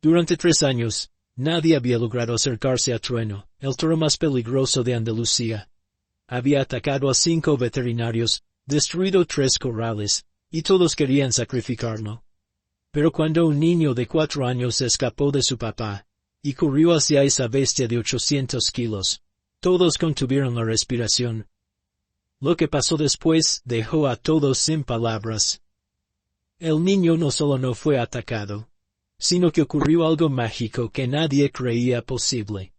Durante 3 años, nadie había logrado acercarse a Trueno, el toro más peligroso de Andalucía. Había atacado a 5 veterinarios, destruido 3 corrales, y todos querían sacrificarlo. Pero cuando un niño de 4 años escapó de su papá, y corrió hacia esa bestia de 800 kilos, todos contuvieron la respiración. Lo que pasó después dejó a todos sin palabras. El niño no solo no fue atacado, sino que ocurrió algo mágico que nadie creía posible.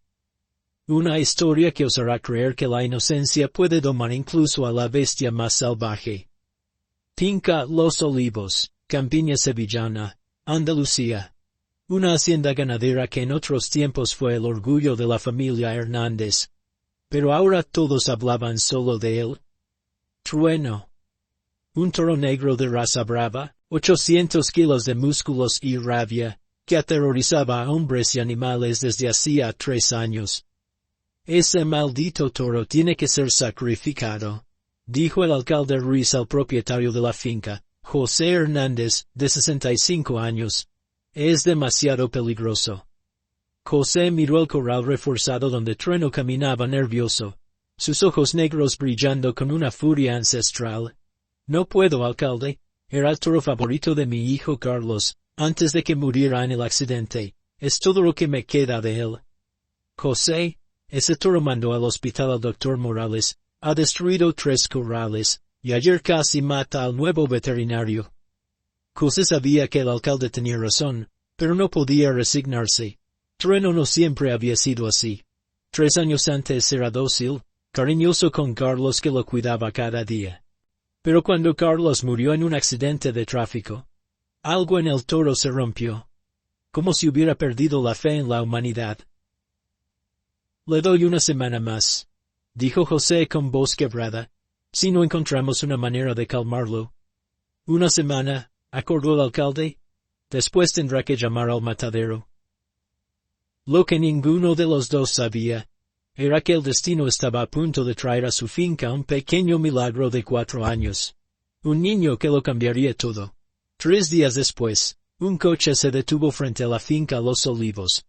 Una historia que os hará creer que la inocencia puede domar incluso a la bestia más salvaje. Finca Los Olivos, Campiña Sevillana, Andalucía. Una hacienda ganadera que en otros tiempos fue el orgullo de la familia Hernández. Pero ahora todos hablaban solo de él. Trueno. Un toro negro de raza brava, 800 kilos de músculos y rabia, que aterrorizaba a hombres y animales desde hacía 3 años. Ese maldito toro tiene que ser sacrificado, dijo el alcalde Ruiz al propietario de la finca, José Hernández, de 65 años. Es demasiado peligroso. José miró el corral reforzado donde Trueno caminaba nervioso, sus ojos negros brillando con una furia ancestral. No puedo, alcalde. Era el toro favorito de mi hijo Carlos, antes de que muriera en el accidente. Es todo lo que me queda de él. José, ese toro mandó al hospital al doctor Morales, ha destruido 3 corrales, y ayer casi mata al nuevo veterinario. José sabía que el alcalde tenía razón, pero no podía resignarse. Trueno no siempre había sido así. 3 años antes era dócil, cariñoso con Carlos que lo cuidaba cada día. Pero cuando Carlos murió en un accidente de tráfico, algo en el toro se rompió. Como si hubiera perdido la fe en la humanidad. Le doy una semana más, dijo José con voz quebrada, si no encontramos una manera de calmarlo. Una semana, acordó el alcalde. Después tendrá que llamar al matadero. Lo que ninguno de los dos sabía era que el destino estaba a punto de traer a su finca un pequeño milagro de 4 años. Un niño que lo cambiaría todo. 3 días después, un coche se detuvo frente a la finca Los Olivos.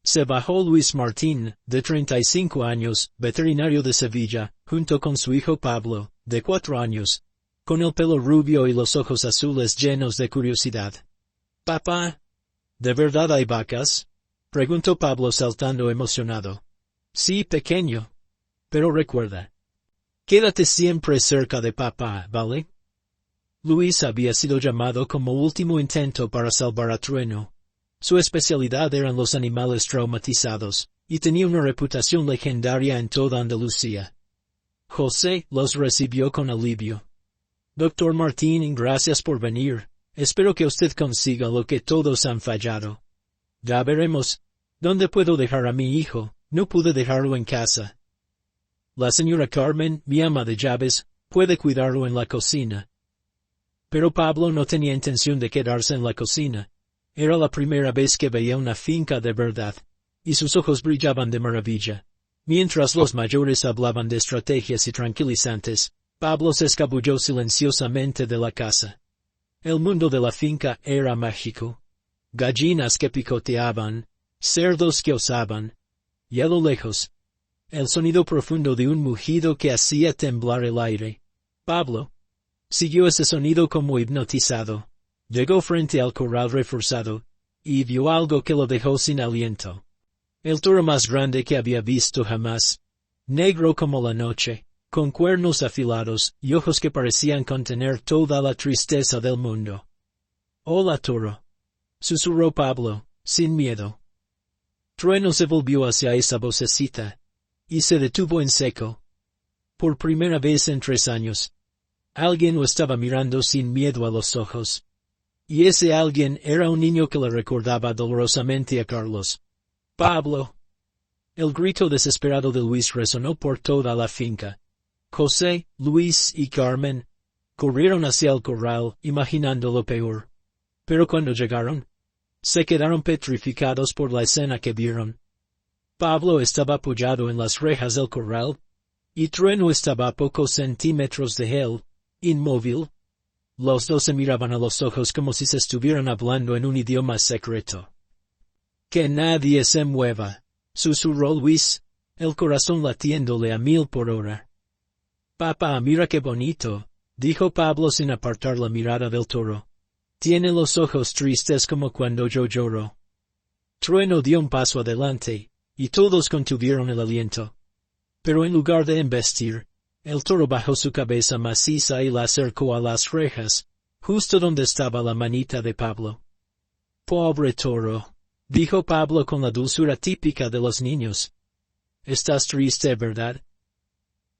Se bajó Luis Martín, de 35 años, veterinario de Sevilla, junto con su hijo Pablo, de 4 años, con el pelo rubio y los ojos azules llenos de curiosidad. —Papá, ¿de verdad hay vacas? —preguntó Pablo saltando emocionado. —Sí, pequeño. Pero recuerda. Quédate siempre cerca de papá, ¿vale? Luis había sido llamado como último intento para salvar a Trueno. Su especialidad eran los animales traumatizados, y tenía una reputación legendaria en toda Andalucía. José los recibió con alivio. —Doctor Martín, gracias por venir. Espero que usted consiga lo que todos han fallado. Ya veremos. ¿Dónde puedo dejar a mi hijo? No pude dejarlo en casa. La señora Carmen, mi ama de llaves, puede cuidarlo en la cocina. Pero Pablo no tenía intención de quedarse en la cocina. Era la primera vez que veía una finca de verdad, y sus ojos brillaban de maravilla. Mientras los mayores hablaban de estrategias y tranquilizantes, Pablo se escabulló silenciosamente de la casa. El mundo de la finca era mágico. Gallinas que picoteaban, cerdos que osaban, y a lo lejos, el sonido profundo de un mugido que hacía temblar el aire. Pablo siguió ese sonido como hipnotizado. Llegó frente al corral reforzado, y vio algo que lo dejó sin aliento. El toro más grande que había visto jamás, negro como la noche, con cuernos afilados y ojos que parecían contener toda la tristeza del mundo. —Hola, toro —susurró Pablo, sin miedo. Trueno se volvió hacia esa vocecita, y se detuvo en seco. Por primera vez en 3 años, alguien lo estaba mirando sin miedo a los ojos. Y ese alguien era un niño que le recordaba dolorosamente a Carlos. —¡Pablo! El grito desesperado de Luis resonó por toda la finca. José, Luis y Carmen corrieron hacia el corral, imaginando lo peor. Pero cuando llegaron, se quedaron petrificados por la escena que vieron. Pablo estaba apoyado en las rejas del corral, y Trueno estaba a pocos centímetros de él, inmóvil. Los dos se miraban a los ojos como si se estuvieran hablando en un idioma secreto. Que nadie se mueva, susurró Luis, el corazón latiéndole a 1000 por hora. Papá, mira qué bonito, dijo Pablo sin apartar la mirada del toro. Tiene los ojos tristes como cuando yo lloro. Trueno dio un paso adelante, y todos contuvieron el aliento. Pero en lugar de embestir, el toro bajó su cabeza maciza y la acercó a las rejas, justo donde estaba la manita de Pablo. Pobre toro, dijo Pablo con la dulzura típica de los niños. Estás triste, ¿verdad?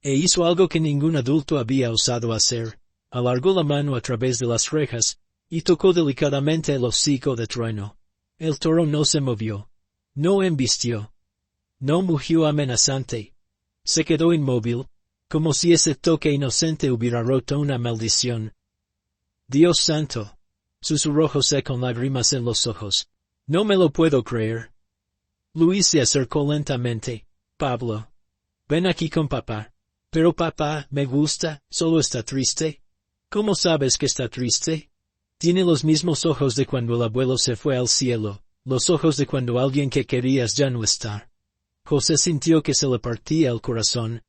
E hizo algo que ningún adulto había osado hacer. Alargó la mano a través de las rejas, y tocó delicadamente el hocico de Trueno. El toro no se movió. No embistió. No mugió amenazante. Se quedó inmóvil, como si ese toque inocente hubiera roto una maldición. Dios santo, susurró José con lágrimas en los ojos. No me lo puedo creer. Luis se acercó lentamente. Pablo, ven aquí con papá. Pero papá, me gusta, solo está triste. ¿Cómo sabes que está triste? Tiene los mismos ojos de cuando el abuelo se fue al cielo, los ojos de cuando alguien que querías ya no está. José sintió que se le partía el corazón.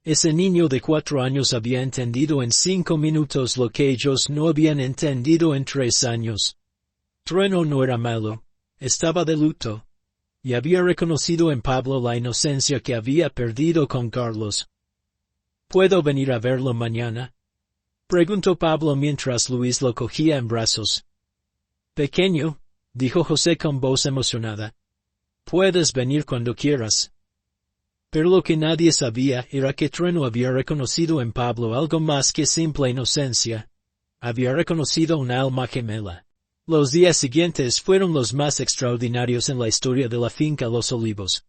Ese niño de 4 años había entendido en 5 minutos lo que ellos no habían entendido en 3 años. Trueno no era malo, estaba de luto, y había reconocido en Pablo la inocencia que había perdido con Carlos. ¿Puedo venir a verlo mañana? Preguntó Pablo mientras Luis lo cogía en brazos. Pequeño, dijo José con voz emocionada. Puedes venir cuando quieras. Pero lo que nadie sabía era que Trueno había reconocido en Pablo algo más que simple inocencia. Había reconocido un alma gemela. Los días siguientes fueron los más extraordinarios en la historia de la finca Los Olivos.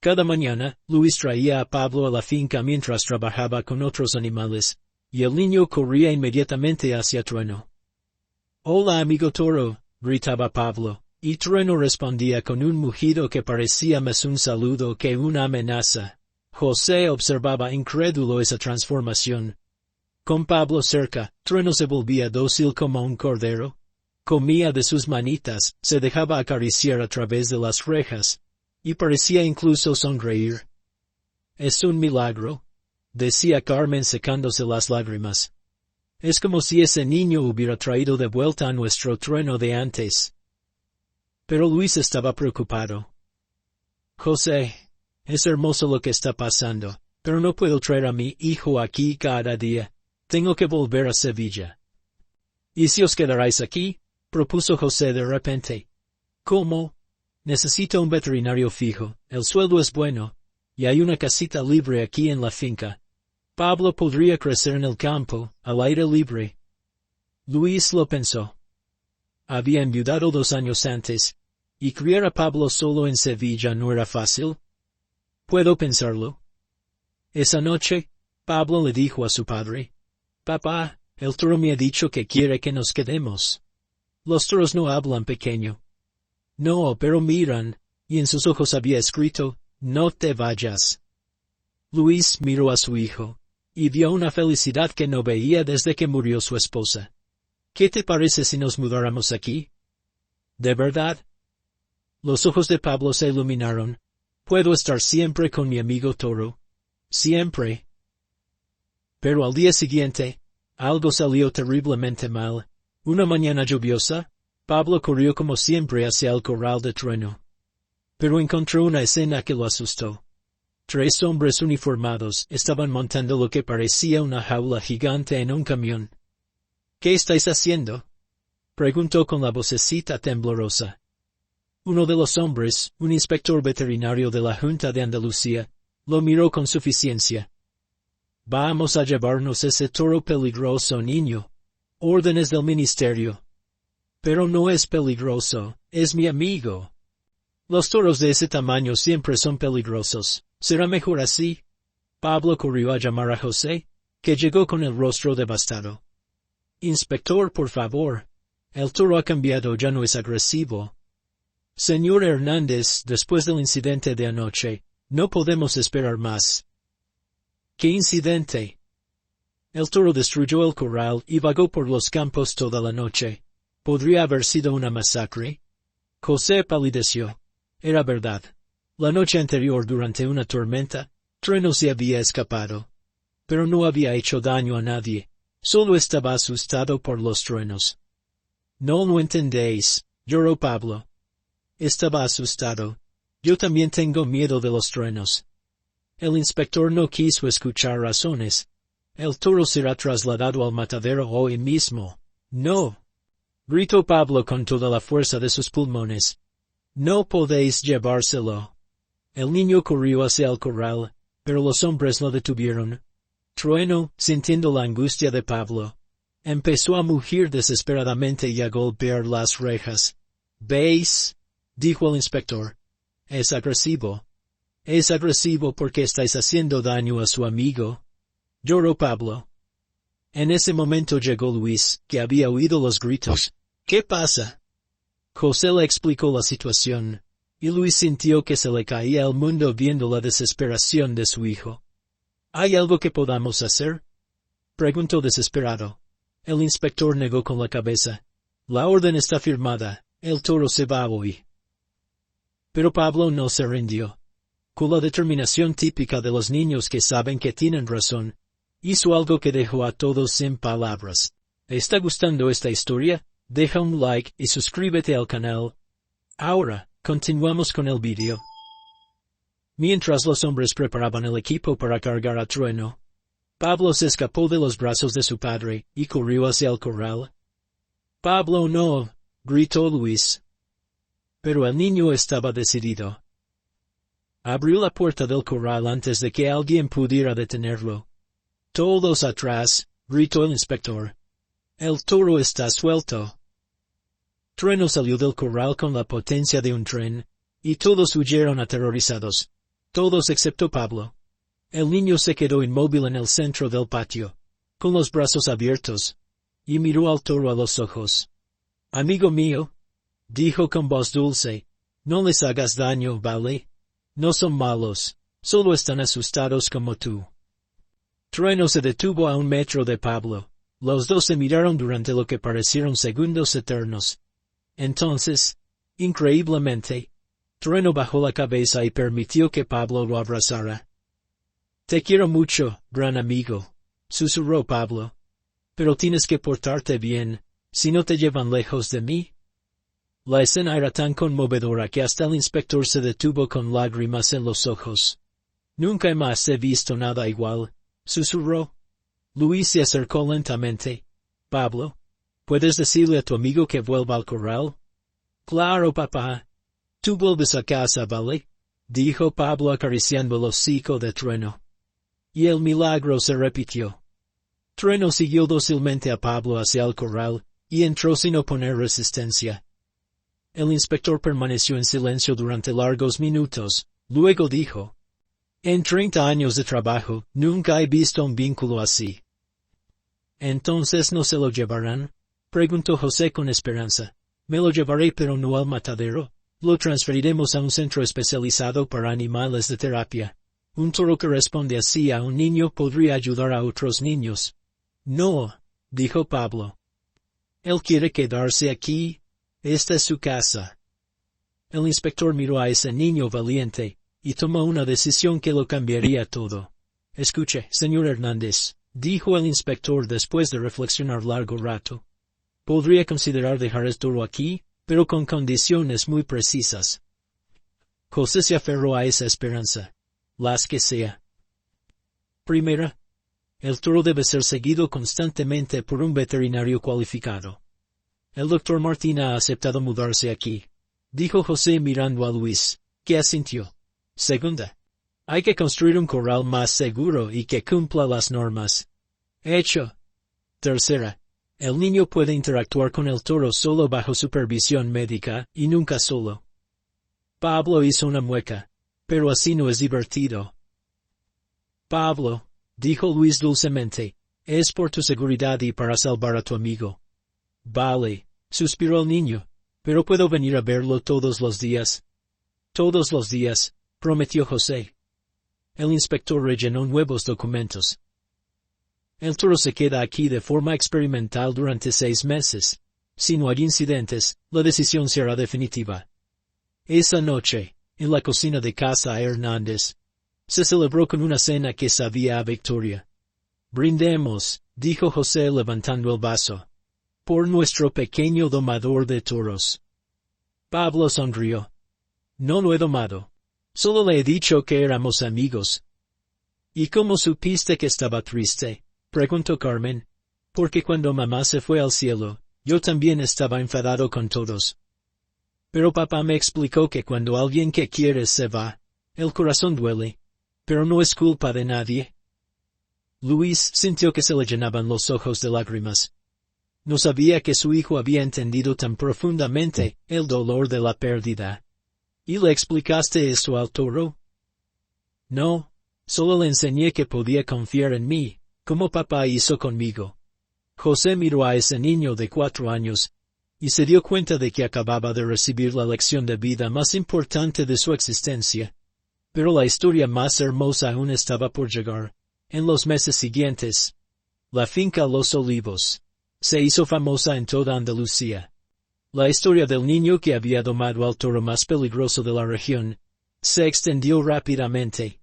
Cada mañana, Luis traía a Pablo a la finca mientras trabajaba con otros animales, y el niño corría inmediatamente hacia Trueno. Hola amigo toro, gritaba Pablo, y Trueno respondía con un mugido que parecía más un saludo que una amenaza. José observaba incrédulo esa transformación. Con Pablo cerca, Trueno se volvía dócil como un cordero. Comía de sus manitas, se dejaba acariciar a través de las rejas, y parecía incluso sonreír. Es un milagro, decía Carmen secándose las lágrimas. Es como si ese niño hubiera traído de vuelta a nuestro Trueno de antes. Pero Luis estaba preocupado. José, es hermoso lo que está pasando, pero no puedo traer a mi hijo aquí cada día. Tengo que volver a Sevilla. ¿Y si os quedaráis aquí? Propuso José de repente. ¿Cómo? Necesito un veterinario fijo, el sueldo es bueno, y hay una casita libre aquí en la finca. Pablo podría crecer en el campo, al aire libre. Luis lo pensó. Había enviudado 2 años antes, y criar a Pablo solo en Sevilla no era fácil. ¿Puedo pensarlo? Esa noche, Pablo le dijo a su padre, «Papá, el toro me ha dicho que quiere que nos quedemos». Los toros no hablan, pequeño. No, pero miran, y en sus ojos había escrito, «No te vayas». Luis miró a su hijo, y vio una felicidad que no veía desde que murió su esposa. «¿Qué te parece si nos mudáramos aquí?» «¿De verdad?» Los ojos de Pablo se iluminaron. «Puedo estar siempre con mi amigo toro. Siempre». Pero al día siguiente, algo salió terriblemente mal. Una mañana lluviosa, Pablo corrió como siempre hacia el corral de Trueno. Pero encontró una escena que lo asustó. 3 hombres uniformados estaban montando lo que parecía una jaula gigante en un camión. «¿Qué estáis haciendo?», preguntó con la vocecita temblorosa. Uno de los hombres, un inspector veterinario de la Junta de Andalucía, lo miró con suficiencia. «Vamos a llevarnos ese toro peligroso, niño. Órdenes del ministerio». «Pero no es peligroso, es mi amigo». «Los toros de ese tamaño siempre son peligrosos. ¿Será mejor así?» Pablo corrió a llamar a José, que llegó con el rostro devastado. «Inspector, por favor. El toro ha cambiado, ya no es agresivo». «Señor Hernández, después del incidente de anoche, no podemos esperar más». «¿Qué incidente?» «El toro destruyó el corral y vagó por los campos toda la noche. ¿Podría haber sido una masacre?» José palideció. Era verdad. La noche anterior, durante una tormenta, Trueno se había escapado. Pero no había hecho daño a nadie. Solo estaba asustado por los truenos. No lo entendéis, lloró Pablo. Estaba asustado. Yo también tengo miedo de los truenos. El inspector no quiso escuchar razones. El toro será trasladado al matadero hoy mismo. No. Gritó Pablo con toda la fuerza de sus pulmones. No podéis llevárselo. El niño corrió hacia el corral, pero los hombres lo detuvieron. Trueno, sintiendo la angustia de Pablo, empezó a mugir desesperadamente y a golpear las rejas. ¿Veis? Dijo el inspector. Es agresivo. Es agresivo porque estáis haciendo daño a su amigo. Lloró Pablo. En ese momento llegó Luis, que había oído los gritos. ¿Qué pasa? José le explicó la situación, y Luis sintió que se le caía el mundo viendo la desesperación de su hijo. ¿Hay algo que podamos hacer? Preguntó desesperado. El inspector negó con la cabeza. La orden está firmada, el toro se va hoy. Pero Pablo no se rindió. Con la determinación típica de los niños que saben que tienen razón, hizo algo que dejó a todos sin palabras. ¿Te está gustando esta historia? Deja un like y suscríbete al canal. Ahora, continuamos con el vídeo. Mientras los hombres preparaban el equipo para cargar a Trueno, Pablo se escapó de los brazos de su padre y corrió hacia el corral. «Pablo, no», gritó Luis. Pero el niño estaba decidido. Abrió la puerta del corral antes de que alguien pudiera detenerlo. «Todos atrás», gritó el inspector. «El toro está suelto». Trueno salió del corral con la potencia de un tren, y todos huyeron aterrorizados. Todos excepto Pablo. El niño se quedó inmóvil en el centro del patio, con los brazos abiertos, y miró al toro a los ojos. «Amigo mío», dijo con voz dulce, «no les hagas daño, ¿vale? No son malos, solo están asustados como tú». Trueno se detuvo a 1 metro de Pablo. Los dos se miraron durante lo que parecieron segundos eternos. Entonces, increíblemente, Trueno bajó la cabeza y permitió que Pablo lo abrazara. «Te quiero mucho, gran amigo», susurró Pablo. «Pero tienes que portarte bien, si no te llevan lejos de mí». La escena era tan conmovedora que hasta el inspector se detuvo con lágrimas en los ojos. «Nunca más he visto nada igual», susurró. Luis se acercó lentamente. «Pablo, ¿puedes decirle a tu amigo que vuelva al corral?» «Claro, papá. Tú vuelves a casa, ¿vale?», dijo Pablo acariciando el hocico de Trueno. Y el milagro se repitió. Trueno siguió dócilmente a Pablo hacia el corral, y entró sin oponer resistencia. El inspector permaneció en silencio durante largos minutos, luego dijo: «En 30 años de trabajo, nunca he visto un vínculo así». «¿Entonces no se lo llevarán?», preguntó José con esperanza. «Me lo llevaré, pero no al matadero. Lo transferiremos a un centro especializado para animales de terapia. Un toro que responde así a un niño podría ayudar a otros niños». «No», dijo Pablo. «Él quiere quedarse aquí. Esta es su casa». El inspector miró a ese niño valiente, y tomó una decisión que lo cambiaría todo. «Escuche, señor Hernández», dijo el inspector después de reflexionar largo rato. «Podría considerar dejar el toro aquí, pero con condiciones muy precisas». José se aferró a esa esperanza. «Las que sea». Primera, el toro debe ser seguido constantemente por un veterinario cualificado. «El doctor Martín ha aceptado mudarse aquí», dijo José mirando a Luis, que asintió. Segunda, hay que construir un corral más seguro y que cumpla las normas. Hecho. Tercera, el niño puede interactuar con el toro solo bajo supervisión médica y nunca solo. Pablo hizo una mueca, pero así no es divertido. «Pablo», dijo Luis dulcemente, «es por tu seguridad y para salvar a tu amigo». «Vale», suspiró el niño, «pero puedo venir a verlo todos los días». «Todos los días», prometió José. El inspector rellenó nuevos documentos. «El toro se queda aquí de forma experimental durante 6 meses. Si no hay incidentes, la decisión será definitiva». Esa noche, en la cocina de casa Hernández, se celebró con una cena que sabía a victoria. Brindemos, dijo José levantando el vaso, por nuestro pequeño domador de toros. Pablo sonrió. No lo he domado. Solo le he dicho que éramos amigos. ¿Y cómo supiste que estaba triste? Preguntó Carmen. Porque cuando mamá se fue al cielo, yo también estaba enfadado con todos. Pero papá me explicó que cuando alguien que quieres se va, el corazón duele. Pero no es culpa de nadie. Luis sintió que se le llenaban los ojos de lágrimas. No sabía que su hijo había entendido tan profundamente el dolor de la pérdida. ¿Y le explicaste esto al toro? No, solo le enseñé que podía confiar en mí, como papá hizo conmigo. José miró a ese niño de 4 años, y se dio cuenta de que acababa de recibir la lección de vida más importante de su existencia. Pero la historia más hermosa aún estaba por llegar. En los meses siguientes, la finca Los Olivos se hizo famosa en toda Andalucía. La historia del niño que había domado al toro más peligroso de la región se extendió rápidamente,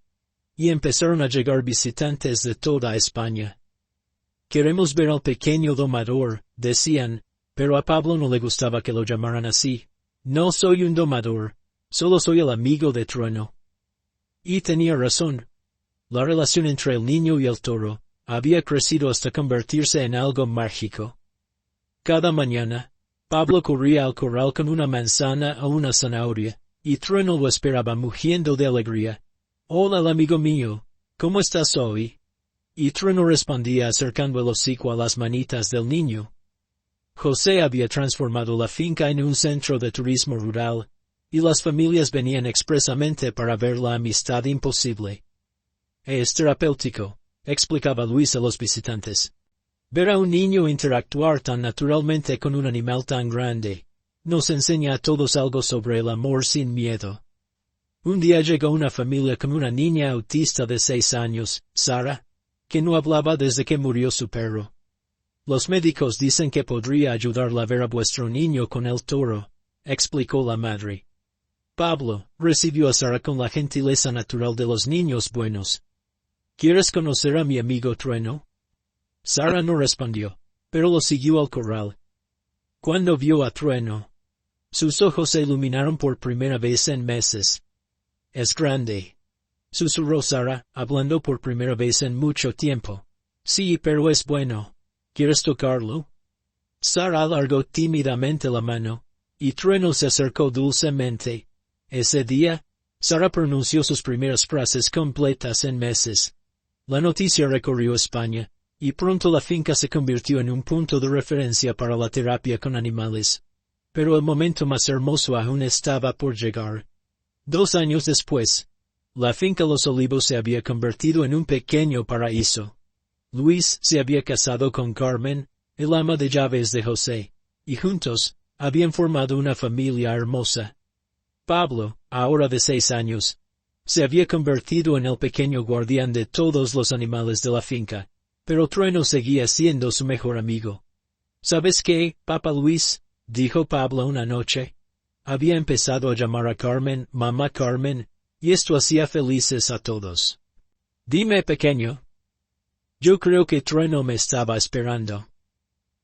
y empezaron a llegar visitantes de toda España. Queremos ver al pequeño domador, decían, pero a Pablo no le gustaba que lo llamaran así. No soy un domador, solo soy el amigo de Trueno. Y tenía razón. La relación entre el niño y el toro había crecido hasta convertirse en algo mágico. Cada mañana, Pablo corría al corral con una manzana o una zanahoria, y Trueno lo esperaba mugiendo de alegría. «Hola, amigo mío, ¿cómo estás hoy?» Y Trueno respondía acercando el hocico a las manitas del niño. José había transformado la finca en un centro de turismo rural, y las familias venían expresamente para ver la amistad imposible. Es terapéutico, explicaba Luis a los visitantes. Ver a un niño interactuar tan naturalmente con un animal tan grande, nos enseña a todos algo sobre el amor sin miedo. Un día llegó una familia con una niña autista de 6 años, Sara, que no hablaba desde que murió su perro. Los médicos dicen que podría ayudarla a ver a vuestro niño con el toro, explicó la madre. Pablo recibió a Sara con la gentileza natural de los niños buenos. ¿Quieres conocer a mi amigo Trueno? Sara no respondió, pero lo siguió al corral. Cuando vio a Trueno, sus ojos se iluminaron por primera vez en meses. Es grande, susurró Sara, hablando por primera vez en mucho tiempo. Sí, pero es bueno. ¿Quieres tocarlo? Sara alargó tímidamente la mano, y Trueno se acercó dulcemente. Ese día, Sara pronunció sus primeras frases completas en meses. La noticia recorrió España, y pronto la finca se convirtió en un punto de referencia para la terapia con animales. Pero el momento más hermoso aún estaba por llegar. 2 años después, la finca Los Olivos se había convertido en un pequeño paraíso. Luis se había casado con Carmen, el ama de llaves de José, y juntos habían formado una familia hermosa. Pablo, ahora de 6 años, se había convertido en el pequeño guardián de todos los animales de la finca, pero Trueno seguía siendo su mejor amigo. ¿Sabes qué, Papá Luis?, dijo Pablo una noche. Había empezado a llamar a Carmen, Mamá Carmen, y esto hacía felices a todos. Dime, pequeño. Yo creo que Trueno me estaba esperando.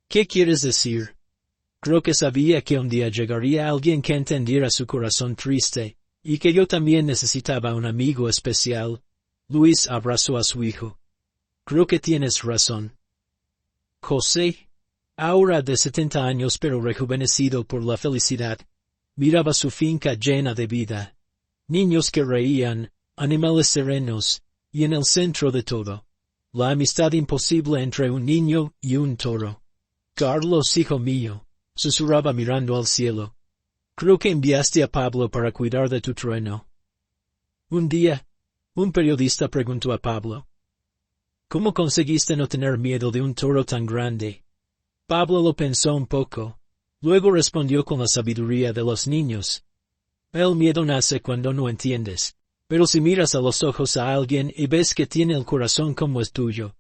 ¿Qué quieres decir? Creo que sabía que un día llegaría alguien que entendiera su corazón triste, y que yo también necesitaba un amigo especial. Luis abrazó a su hijo. Creo que tienes razón. José, ahora de 70 años pero rejuvenecido por la felicidad, miraba su finca llena de vida. Niños que reían, animales serenos, y en el centro de todo, la amistad imposible entre un niño y un toro. Carlos, hijo mío, susurraba mirando al cielo. Creo que enviaste a Pablo para cuidar de tu Trueno. Un día, un periodista preguntó a Pablo, ¿cómo conseguiste no tener miedo de un toro tan grande? Pablo lo pensó un poco. Luego respondió con la sabiduría de los niños. El miedo nace cuando no entiendes. Pero si miras a los ojos a alguien y ves que tiene el corazón como es tuyo,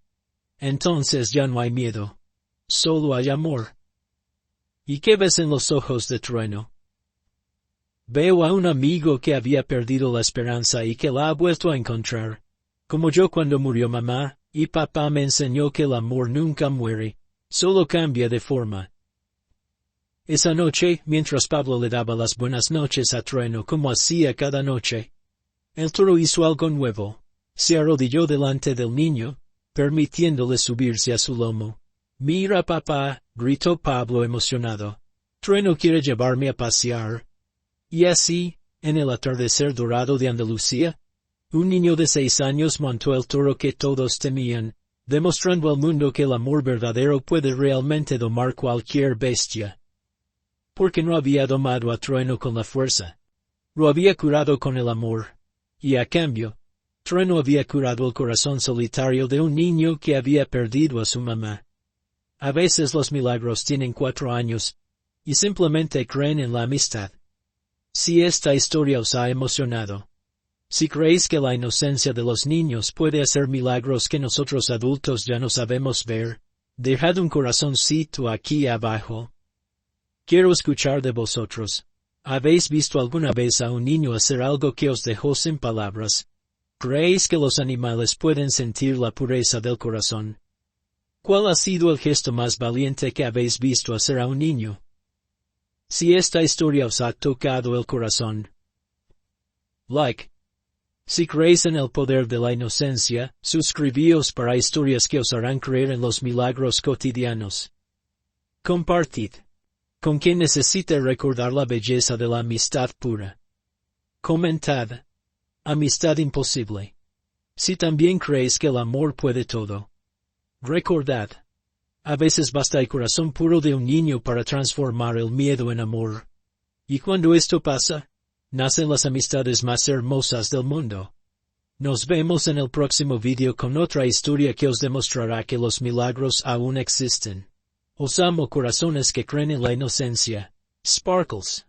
entonces ya no hay miedo. Solo hay amor. ¿Y qué ves en los ojos de Trueno? Veo a un amigo que había perdido la esperanza y que la ha vuelto a encontrar. Como yo cuando murió mamá, y papá me enseñó que el amor nunca muere, solo cambia de forma. Esa noche, mientras Pablo le daba las buenas noches a Trueno como hacía cada noche, el toro hizo algo nuevo. Se arrodilló delante del niño, permitiéndole subirse a su lomo. «Mira, papá», gritó Pablo emocionado. «Trueno quiere llevarme a pasear». Y así, en el atardecer dorado de Andalucía, un niño de 6 años montó el toro que todos temían, demostrando al mundo que el amor verdadero puede realmente domar cualquier bestia. Porque no había domado a Trueno con la fuerza. Lo había curado con el amor. Y a cambio, Trueno había curado el corazón solitario de un niño que había perdido a su mamá. A veces los milagros tienen 4 años, y simplemente creen en la amistad. Si esta historia os ha emocionado, si creéis que la inocencia de los niños puede hacer milagros que nosotros adultos ya no sabemos ver, dejad un corazoncito aquí abajo. Quiero escuchar de vosotros. ¿Habéis visto alguna vez a un niño hacer algo que os dejó sin palabras? ¿Creéis que los animales pueden sentir la pureza del corazón? ¿Cuál ha sido el gesto más valiente que habéis visto hacer a un niño? Si esta historia os ha tocado el corazón, like. Si creéis en el poder de la inocencia, suscribíos para historias que os harán creer en los milagros cotidianos. Compartid. Con quien necesite recordar la belleza de la amistad pura. Comentad. Amistad imposible. Si también creéis que el amor puede todo. Recordad. A veces basta el corazón puro de un niño para transformar el miedo en amor. Y cuando esto pasa, nacen las amistades más hermosas del mundo. Nos vemos en el próximo vídeo con otra historia que os demostrará que los milagros aún existen. Os amo, corazones que creen en la inocencia. Sparkles.